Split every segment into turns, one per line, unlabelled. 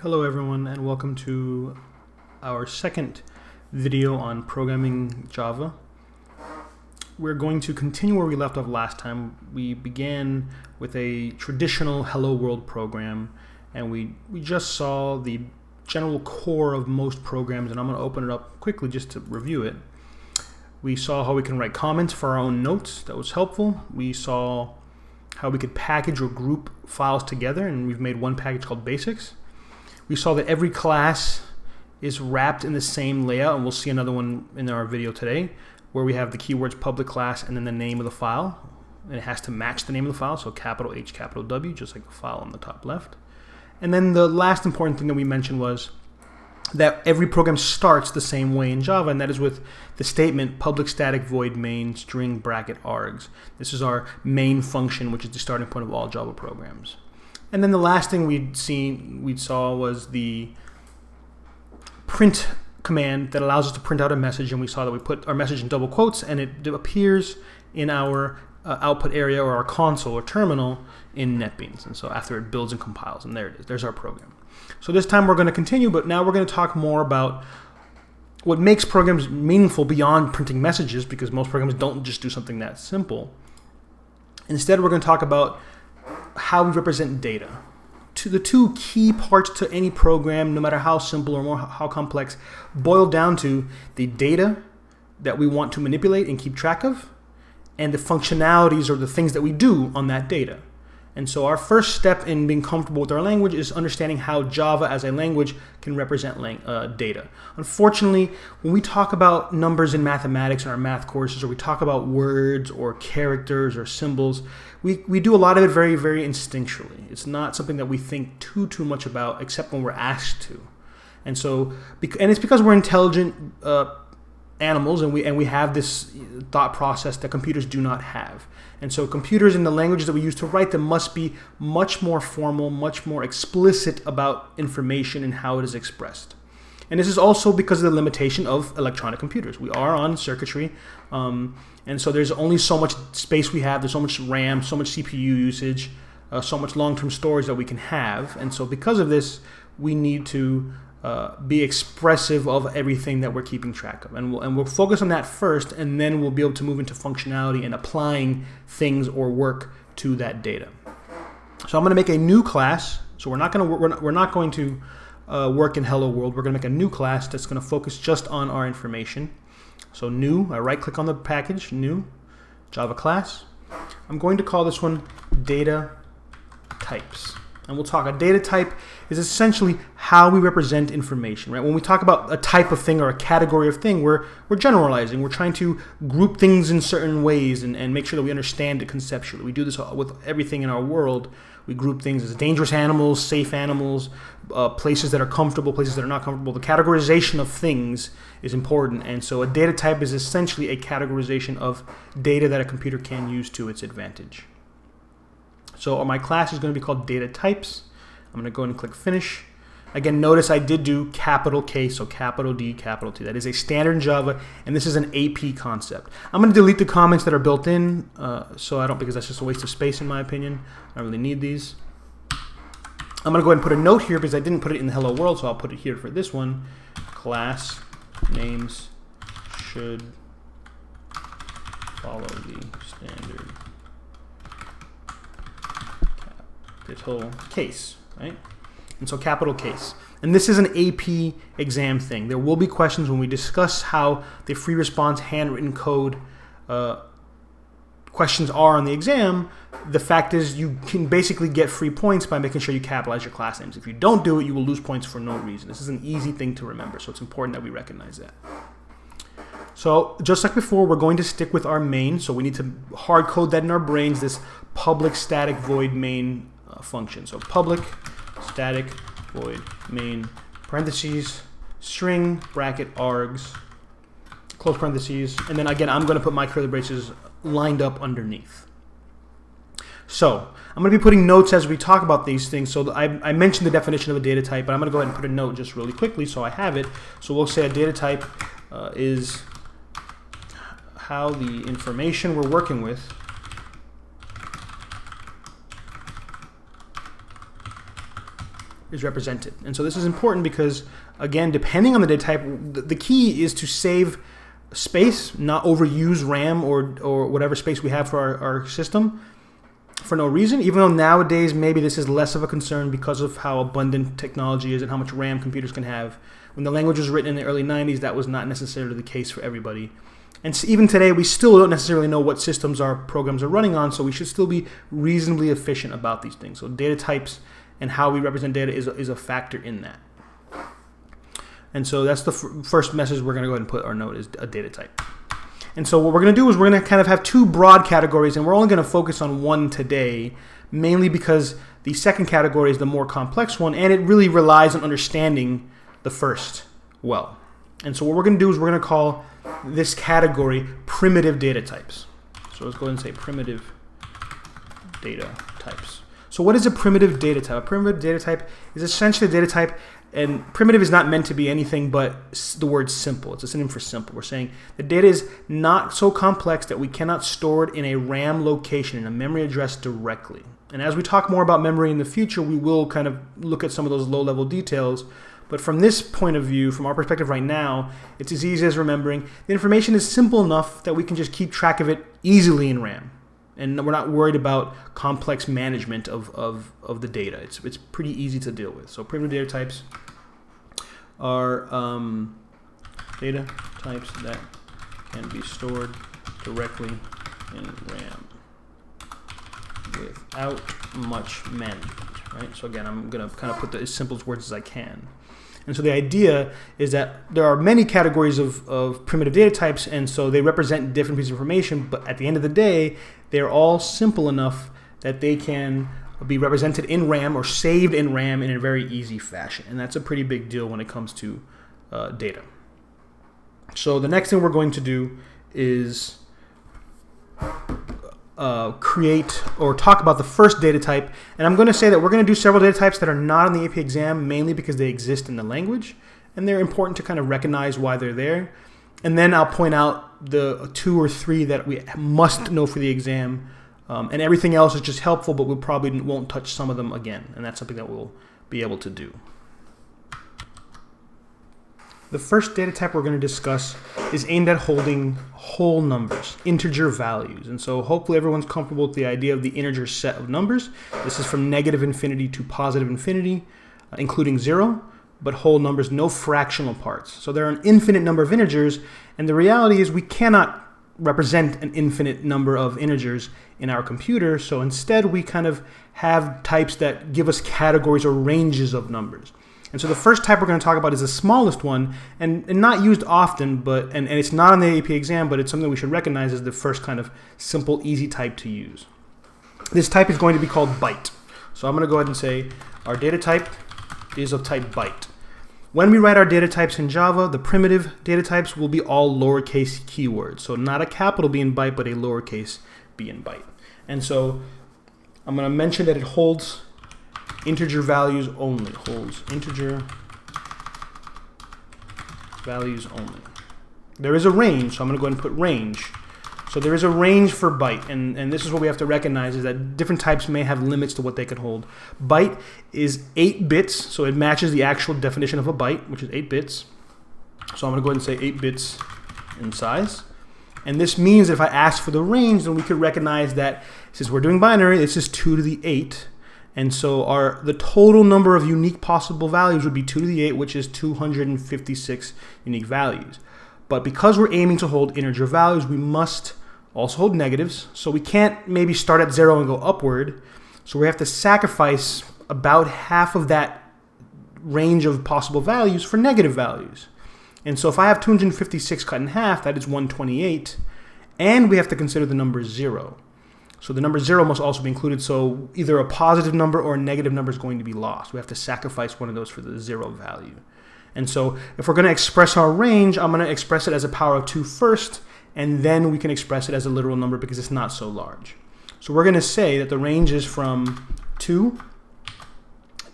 Hello everyone and welcome to our second video on programming Java. We're going to continue where we left off last time. We began with a traditional Hello World program and we just saw the general core of most programs, and I'm going to open it up quickly just to review it. We saw how we can write comments for our own notes. That was helpful. We saw how we could package or group files together, and we've made one package called basics. We saw that every class is wrapped in the same layout, and we'll see another one in our video today, where we have the keywords public class and then the name of the file. And it has to match the name of the file, so capital H, capital W, just like the file on the top left. And then the last important thing that we mentioned was that every program starts the same way in Java, and that is with the statement public static void main string bracket args. This is our main function, which is the starting point of all Java programs. And then the last thing we saw was the print command that allows us to print out a message, and we saw that we put our message in double quotes and it appears in our output area or our console or terminal in NetBeans. And so after it builds and compiles, and there it is, there's our program. So this time we're going to continue, but now we're going to talk more about what makes programs meaningful beyond printing messages, because most programs don't just do something that simple. Instead, we're going to talk about how we represent data. The two key parts to any program, no matter how simple or how complex, boil down to the data that we want to manipulate and keep track of, and the functionalities or the things that we do on that data. And so our first step in being comfortable with our language is understanding how Java as a language can represent data. Unfortunately, when we talk about numbers in mathematics in our math courses, or we talk about words or characters or symbols, we do a lot of it very, very instinctually. It's not something that we think too much about, except when we're asked to. And so, and it's because we're intelligent animals, and we have this thought process that computers do not have. And so computers and the languages that we use to write them must be much more formal, much more explicit about information and how it is expressed. And this is also because of the limitation of electronic computers. We are on circuitry, and so there's only so much space we have, there's so much RAM, so much CPU usage, so much long-term storage that we can have. And so because of this, we need to be expressive of everything that we're keeping track of. And we'll focus on that first, and then we'll be able to move into functionality and applying things or work to that data. So I'm going to make a new class. So we're not going to work in Hello World. We're going to make a new class that's going to focus just on our information. So new, I right-click on the package, new, Java class. I'm going to call this one data types. And we'll talk, a data type is essentially how we represent information, right? When we talk about a type of thing or a category of thing, we're generalizing. We're trying to group things in certain ways and make sure that we understand it conceptually. We do this with everything in our world. We group things as dangerous animals, safe animals, places that are comfortable, places that are not comfortable. The categorization of things is important, and so a data type is essentially a categorization of data that a computer can use to its advantage. So my class is going to be called data types. I'm going to go ahead and click finish. Again, notice I did do capital K, so capital D, capital T. That is a standard in Java, and this is an AP concept. I'm going to delete the comments that are built in, because that's just a waste of space in my opinion. I don't really need these. I'm going to go ahead and put a note here because I didn't put it in the Hello World, so I'll put it here for this one. Class names should follow the standard. This whole case, right? And so capital case. And this is an AP exam thing. There will be questions when we discuss how the free response handwritten code questions are on the exam. The fact is you can basically get free points by making sure you capitalize your class names. If you don't do it, you will lose points for no reason. This is an easy thing to remember, so it's important that we recognize that. So just like before, we're going to stick with our main. So we need to hard code that in our brains, this public static void main function. So public static void main parentheses string bracket args close parentheses, and then again I'm going to put my curly braces lined up underneath. So I'm going to be putting notes as we talk about these things. So I mentioned the definition of a data type, but I'm going to go ahead and put a note just really quickly so I have it. So we'll say a data type is how the information we're working with is represented. And so this is important because, again, depending on the data type, the key is to save space, not overuse RAM or whatever space we have for our system for no reason, even though nowadays maybe this is less of a concern because of how abundant technology is and how much RAM computers can have. When the language was written in the early 90s, that was not necessarily the case for everybody. And so even today, we still don't necessarily know what systems our programs are running on, so we should still be reasonably efficient about these things. So data types and how we represent data is a factor in that. And so that's the first message we're going to go ahead and put our note is a data type. And so what we're going to do is we're going to kind of have two broad categories, and we're only going to focus on one today, mainly because the second category is the more complex one, and it really relies on understanding the first well. And so what we're going to do is we're going to call this category primitive data types. So let's go ahead and say primitive data types. So what is a primitive data type? A primitive data type is essentially a data type, and primitive is not meant to be anything but the word simple. It's a synonym for simple. We're saying the data is not so complex that we cannot store it in a RAM location, in a memory address directly. And as we talk more about memory in the future, we will kind of look at some of those low-level details. But from this point of view, from our perspective right now, it's as easy as remembering the information is simple enough that we can just keep track of it easily in RAM. And we're not worried about complex management of the data. It's pretty easy to deal with. So primitive data types are data types that can be stored directly in RAM without much management, right? So again, I'm going to kind of put the as simple words as I can. And so the idea is that there are many categories of primitive data types, and so they represent different pieces of information, but at the end of the day, they're all simple enough that they can be represented in RAM or saved in RAM in a very easy fashion. And that's a pretty big deal when it comes to data. So the next thing we're going to do is create or talk about the first data type. And I'm going to say that we're going to do several data types that are not on the AP exam, mainly because they exist in the language, and they're important to kind of recognize why they're there. And then I'll point out the 2 or 3 that we must know for the exam. And everything else is just helpful, but we probably won't touch some of them again. And that's something that we'll be able to do. The first data type we're going to discuss is aimed at holding whole numbers, integer values. And so hopefully everyone's comfortable with the idea of the integer set of numbers. This is from negative infinity to positive infinity, including 0, but whole numbers, no fractional parts. So there are an infinite number of integers, and the reality is we cannot represent an infinite number of integers in our computer, so instead we kind of have types that give us categories or ranges of numbers. And so the first type we're going to talk about is the smallest one, and not used often, but and it's not on the AP exam, but it's something we should recognize as the first kind of simple, easy type to use. This type is going to be called byte. So I'm going to go ahead and say our data type is of type byte. When we write our data types in Java, the primitive data types will be all lowercase keywords. So not a capital B in byte, but a lowercase b in byte. And so I'm going to mention that it holds integer values only. Holds integer values only. There is a range, so I'm going to go ahead and put range. So there is a range for byte, and this is what we have to recognize, is that different types may have limits to what they can hold. Byte is 8 bits, so it matches the actual definition of a byte, which is 8 bits. So I'm going to go ahead and say 8 bits in size. And this means that if I ask for the range, then we could recognize that since we're doing binary, this is 2 to the 8. And so the total number of unique possible values would be 2 to the 8, which is 256 unique values. But because we're aiming to hold integer values, we must also hold negatives. So we can't maybe start at 0 and go upward. So we have to sacrifice about half of that range of possible values for negative values. And so if I have 256 cut in half, that is 128. And we have to consider the number 0. So the number 0 must also be included. So either a positive number or a negative number is going to be lost. We have to sacrifice one of those for the 0 value. And so if we're going to express our range, I'm going to express it as a power of 2 first, and then we can express it as a literal number because it's not so large. So we're going to say that the range is from 2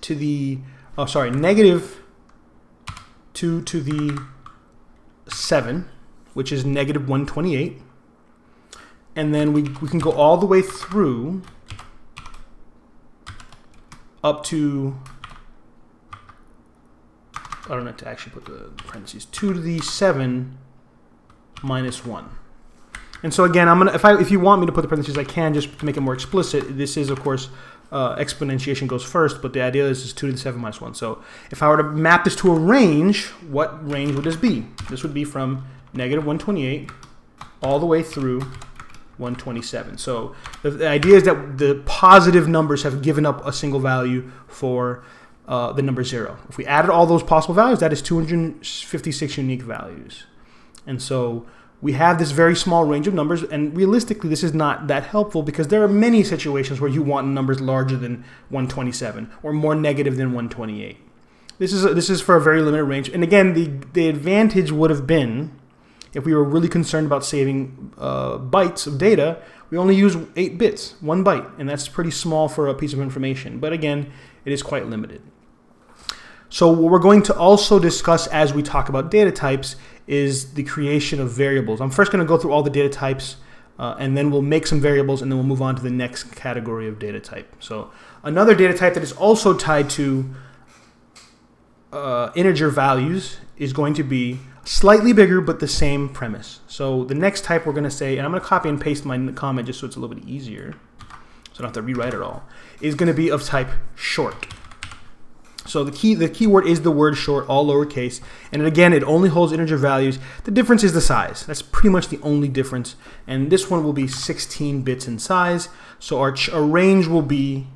to the, negative 2 to the 7, which is negative 128. And then we can go all the way through up to I don't have to actually put the parentheses, 2 to the 7 minus 1. And so again, if you want me to put the parentheses, I can, just to make it more explicit. This is, of course, exponentiation goes first, but the idea is 2 to the 7 minus 1. So if I were to map this to a range, what range would this be? This would be from negative 128 all the way through 127. So the idea is that the positive numbers have given up a single value for the number 0. If we added all those possible values, that is 256 unique values. And so we have this very small range of numbers, and realistically this is not that helpful because there are many situations where you want numbers larger than 127 or more negative than 128. This is for a very limited range. And again, the advantage would have been, if we were really concerned about saving bytes of data, we only use 8 bits, 1 byte, and that's pretty small for a piece of information. But again, it is quite limited. So what we're going to also discuss as we talk about data types is the creation of variables. I'm first going to go through all the data types, and then we'll make some variables, and then we'll move on to the next category of data type. So another data type that is also tied to integer values is going to be slightly bigger, but the same premise. So the next type we're going to say, and I'm going to copy and paste my comment just so it's a little bit easier, so I don't have to rewrite it all, is going to be of type short. So the key word is the word short, all lowercase, and again, it only holds integer values. The difference is the size. That's pretty much the only difference, and this one will be 16 bits in size. So our range will be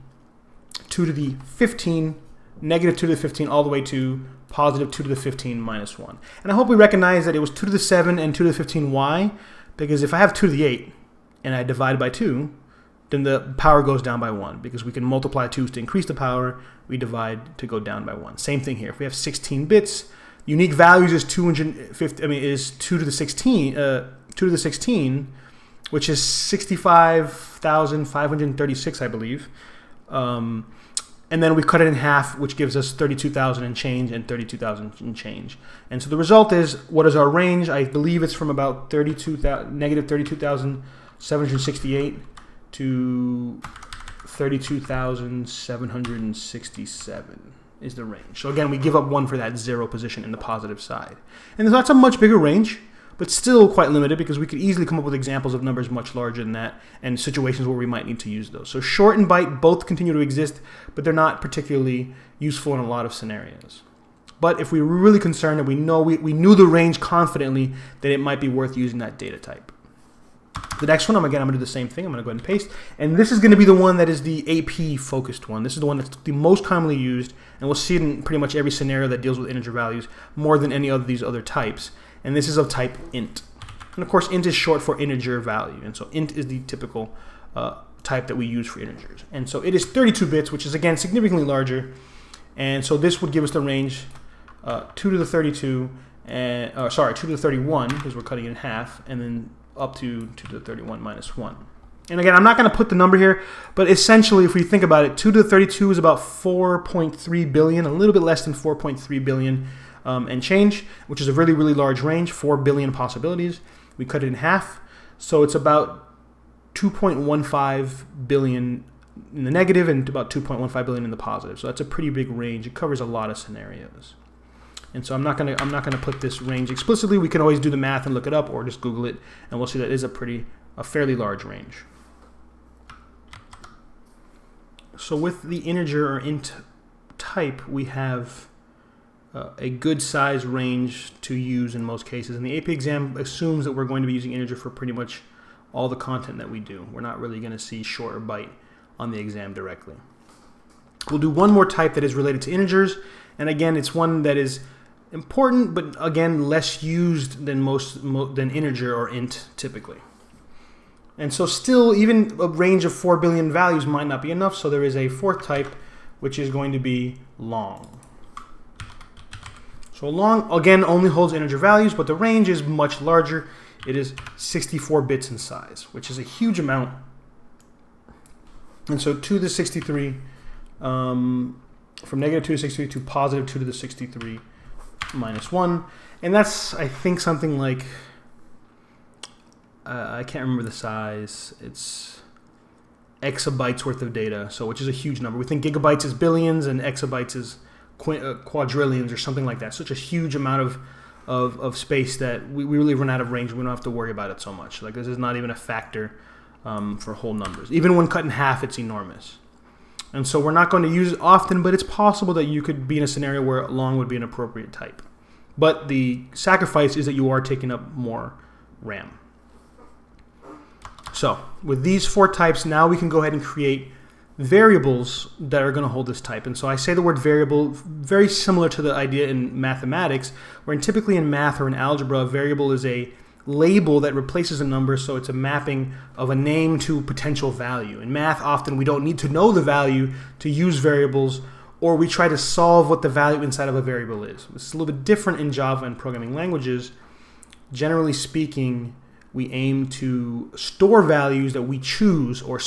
2 to the 15, negative 2 to the 15, all the way to positive 2 to the 15 minus 1. And I hope we recognize that it was 2 to the 7 and 2 to the 15. Why? Because if I have 2 to the 8 and I divide by 2, then the power goes down by 1, because we can multiply 2s to increase the power, we divide to go down by 1. Same thing here. If we have 16 bits, unique values is 250. Is 2 to the 16. 2 to the 16, which is 65,536, I believe. And then we cut it in half, which gives us 32,000 and change and 32,000 and change. And so the result is, what is our range? I believe it's from about negative 32,768 to 32,767 is the range. So again, we give up 1 for that 0 position in the positive side. And that's a much bigger range, but still quite limited, because we could easily come up with examples of numbers much larger than that and situations where we might need to use those. So short and byte both continue to exist, but they're not particularly useful in a lot of scenarios. But if we were really concerned and we knew the range confidently, then it might be worth using that data type. The next one, I'm going to do the same thing. I'm going to go ahead and paste. And this is going to be the one that is the AP-focused one. This is the one that's the most commonly used, and we'll see it in pretty much every scenario that deals with integer values more than any of these other types. And this is of type int. And of course, int is short for integer value. And so int is the typical type that we use for integers. And so it is 32 bits, which is, again, significantly larger. And so this would give us the range 2 to the 32, 2 to the 31, because we're cutting it in half, and then up to 2 to the 31 minus 1. And again, I'm not going to put the number here, but essentially, if we think about it, 2 to the 32 is about 4.3 billion, a little bit less than 4.3 billion and change, which is a really, really large range, 4 billion possibilities. We cut it in half, so it's about 2.15 billion in the negative and about 2.15 billion in the positive. So that's a pretty big range. It covers a lot of scenarios. And so I'm not gonna put this range explicitly. We can always do the math and look it up, or just Google it, and we'll see that is a fairly large range. So with the integer or int type, we have a good size range to use in most cases. And the AP exam assumes that we're going to be using integer for pretty much all the content that we do. We're not really going to see short or byte on the exam directly. We'll do one more type that is related to integers, and again, it's one that is important, but again, less used than than integer or int typically. And so still, even a range of 4 billion values might not be enough, so there is a fourth type, which is going to be long. So long, again, only holds integer values, but the range is much larger. It is 64 bits in size, which is a huge amount. And so 2 to the 63, from negative 2 to 63 to positive 2 to the 63 minus 1. And that's, I think, something like, I can't remember the size. It's exabytes worth of data, so which is a huge number. We think gigabytes is billions and exabytes is quadrillions or something like that. Such a huge amount of space that we really run out of range. We don't have to worry about it so much. Like, this is not even a factor for whole numbers. Even when cut in half, it's enormous. And so we're not going to use it often, but it's possible that you could be in a scenario where long would be an appropriate type. But the sacrifice is that you are taking up more RAM. So with these 4 types, now we can go ahead and create variables that are going to hold this type. And so I say the word variable, very similar to the idea in mathematics, where typically in math or in algebra, a variable is a label that replaces a number, so it's a mapping of a name to potential value. In math, often we don't need to know the value to use variables, or we try to solve what the value inside of a variable is. It's a little bit different in Java and programming languages. Generally speaking, we aim to store values that we choose or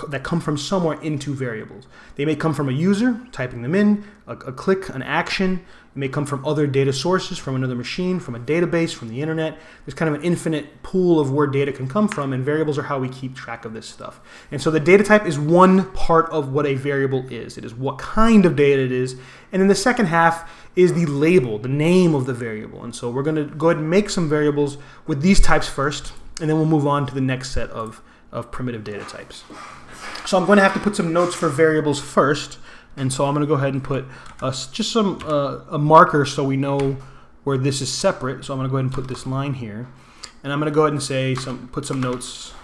that come from somewhere into variables. They may come from a user, typing them in, a click, an action. It may come from other data sources, from another machine, from a database, from the internet. There's kind of an infinite pool of where data can come from, and variables are how we keep track of this stuff. And so the data type is one part of what a variable is. It is what kind of data it is. And then the second half is the label, the name of the variable. And so we're going to go ahead and make some variables with these types first, and then we'll move on to the next set of primitive data types. So I'm going to have to put some notes for variables first. And so I'm going to go ahead and put just some a marker so we know where this is separate. So I'm going to go ahead and put this line here. And I'm going to go ahead and say put some notes.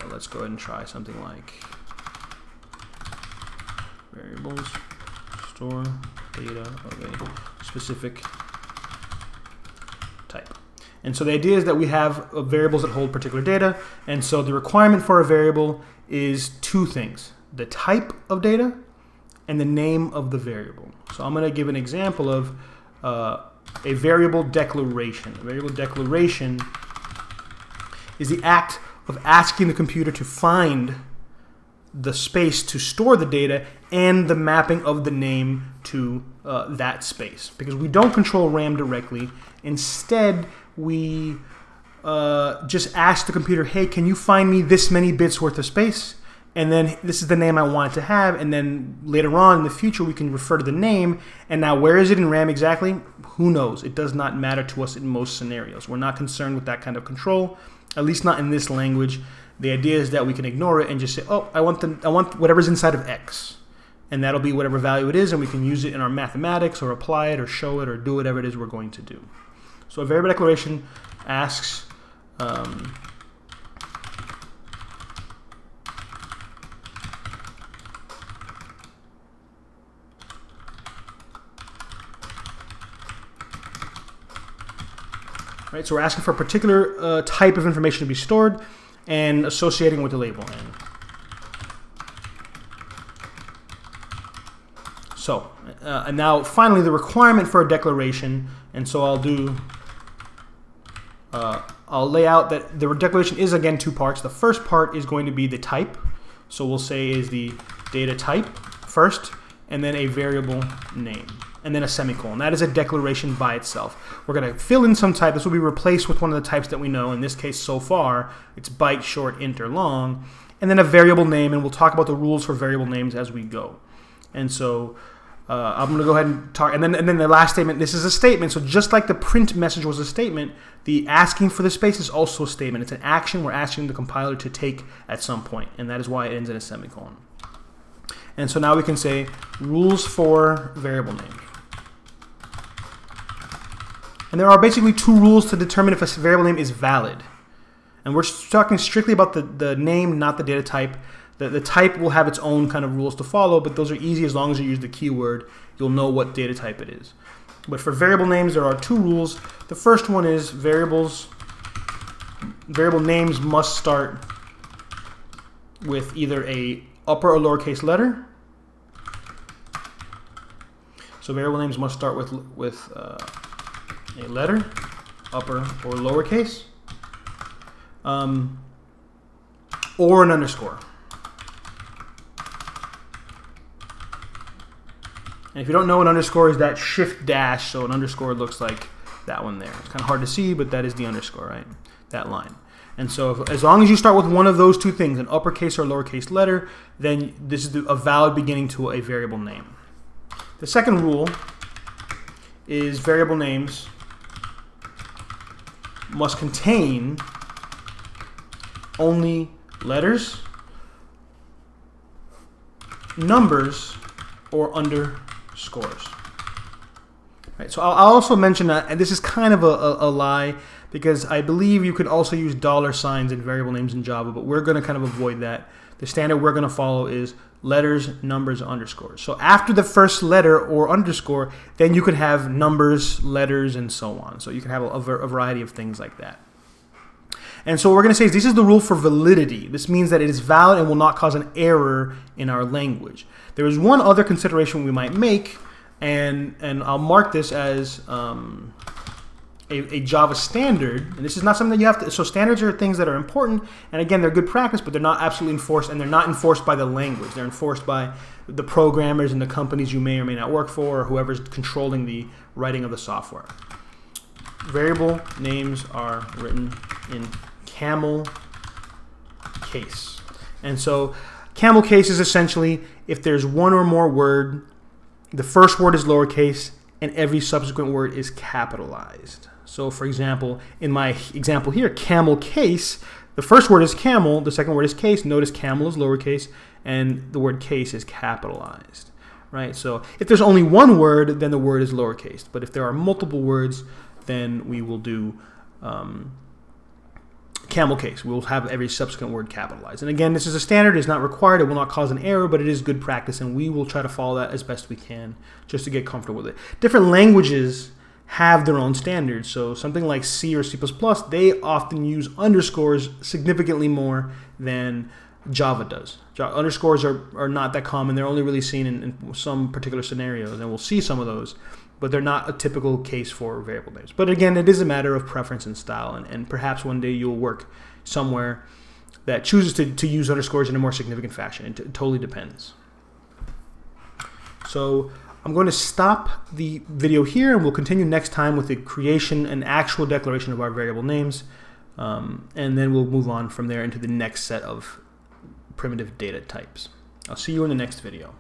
Let's go ahead and try something like variables, store data of a specific type. And so the idea is that we have variables that hold particular data. And so the requirement for a variable is 2 things: the type of data and the name of the variable. So I'm going to give an example of a variable declaration. A variable declaration is the act of asking the computer to find the space to store the data and the mapping of the name to that space. Because we don't control RAM directly. Instead, we just ask the computer, hey, can you find me this many bits worth of space? And then this is the name I want it to have. And then later on in the future, we can refer to the name. And now where is it in RAM exactly? Who knows? It does not matter to us in most scenarios. We're not concerned with that kind of control, at least not in this language. The idea is that we can ignore it and just say, oh, I want whatever's inside of X. And that'll be whatever value it is. And we can use it in our mathematics or apply it or show it or do whatever it is we're going to do. So a variable declaration asks right, so we're asking for a particular type of information to be stored and associating with the label. And now finally the requirement for a declaration, and so I'll lay out that the declaration is again 2 parts. The first part is going to be the type, so we'll say is the data type first, and then a variable name, and then a semicolon. That is a declaration by itself. We're going to fill in some type. This will be replaced with one of the types that we know. In this case, so far, it's byte, short, int, or long, and then a variable name, and we'll talk about the rules for variable names as we go. And so I'm going to go ahead and talk, and then the last statement, this is a statement. So just like the print message was a statement, the asking for the space is also a statement. It's an action we're asking the compiler to take at some point, and that is why it ends in a semicolon. And so now we can say rules for variable names. And there are basically 2 rules to determine if a variable name is valid. And we're talking strictly about the name, not the data type. The type will have its own kind of rules to follow, but those are easy as long as you use the keyword. You'll know what data type it is. But for variable names, there are 2 rules. The first one is variable names must start with either a upper or lowercase letter. So variable names must start with a letter, upper or lowercase, or an underscore. And if you don't know, an underscore is that shift dash, so an underscore looks like that one there. It's kind of hard to see, but that is the underscore, right? That line. And so as long as you start with one of those 2 things, an uppercase or lowercase letter, then this is a valid beginning to a variable name. The second rule is variable names must contain only letters, numbers, or underscores. Right, so I'll also mention that, and this is kind of a lie, because I believe you could also use $signs in variable names in Java, but we're going to kind of avoid that. The standard we're going to follow is letters, numbers, underscores. So after the first letter or underscore, then you could have numbers, letters, and so on. So you can have a variety of things like that. And so what we're going to say is this is the rule for validity. This means that it is valid and will not cause an error in our language. There is one other consideration we might make, and I'll mark this as a Java standard. And this is not something that you have to, so standards are things that are important, and again, they're good practice, but they're not absolutely enforced, and they're not enforced by the language. They're enforced by the programmers and the companies you may or may not work for, or whoever's controlling the writing of the software. Variable names are written in camel case. And so camel case is essentially if there's one or more word, the first word is lowercase, and every subsequent word is capitalized. So for example, in my example here, camel case, the first word is camel, the second word is case. Notice camel is lowercase, and the word case is capitalized. Right? So if there's only one word, then the word is lowercase. But if there are multiple words, then we will do camel case. We will have every subsequent word capitalized. And again, this is a standard. It's not required. It will not cause an error, but it is good practice, and we will try to follow that as best we can just to get comfortable with it. Different languages have their own standards. So something like C or C++, they often use underscores significantly more than Java does. Underscores are not that common. They're only really seen in some particular scenarios, and we'll see some of those, but they're not a typical case for variable names. But again, it is a matter of preference and style, and perhaps one day you'll work somewhere that chooses to use underscores in a more significant fashion. It totally depends. So I'm going to stop the video here, and we'll continue next time with the creation and actual declaration of our variable names, and then we'll move on from there into the next set of primitive data types. I'll see you in the next video.